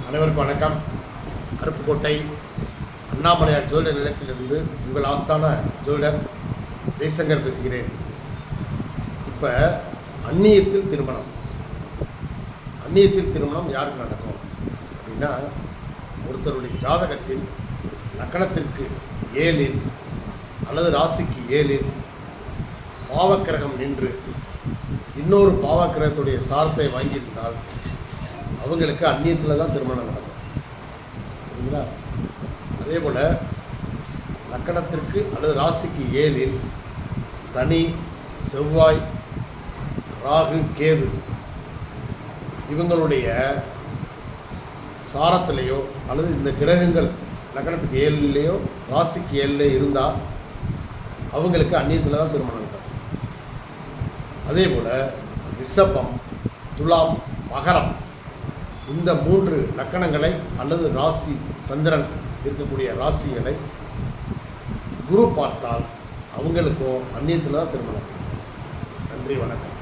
அனைவருக்கும் வணக்கம். அருப்புக்கோட்டை அண்ணாமலையார் ஜோதிடர் நிலையத்திலிருந்து உங்கள் ஆஸ்தான ஜோதிடர் ஜெய்சங்கர் பேசுகிறேன். இப்போ அந்நியத்தில் திருமணம் யாருக்கு நடக்கும் அப்படின்னா, ஒருத்தருடைய ஜாதகத்தில் லக்கணத்திற்கு 7 அல்லது ராசிக்கு 7 பாவக்கிரகம் நின்று இன்னொரு பாவக்கிரகத்துடைய சாரத்தை வாங்கியிருந்தால் அவங்களுக்கு அந்நியத்தில் தான் திருமணம் நடக்கும். சரிங்களா? அதே போல் லக்கணத்திற்கு அல்லது ராசிக்கு 7 சனி, செவ்வாய், ராகு, கேது இவங்களுடைய சாரத்திலேயோ அல்லது இந்த கிரகங்கள் லக்கணத்துக்கு 7லேயோ ராசிக்கு 7லேயோ இருந்தால் அவங்களுக்கு அந்நியத்தில் தான் திருமணம் நடக்கும். அதே போல் ரிஷபம், துலாம், மகரம் இந்த 3 லக்கணங்களை அல்லது ராசி சந்திரன் இருக்கக்கூடிய ராசிகளை குரு பார்த்தால் அவங்களுக்கும் அந்நியத்தில் தான் திருமணம். நன்றி, வணக்கம்.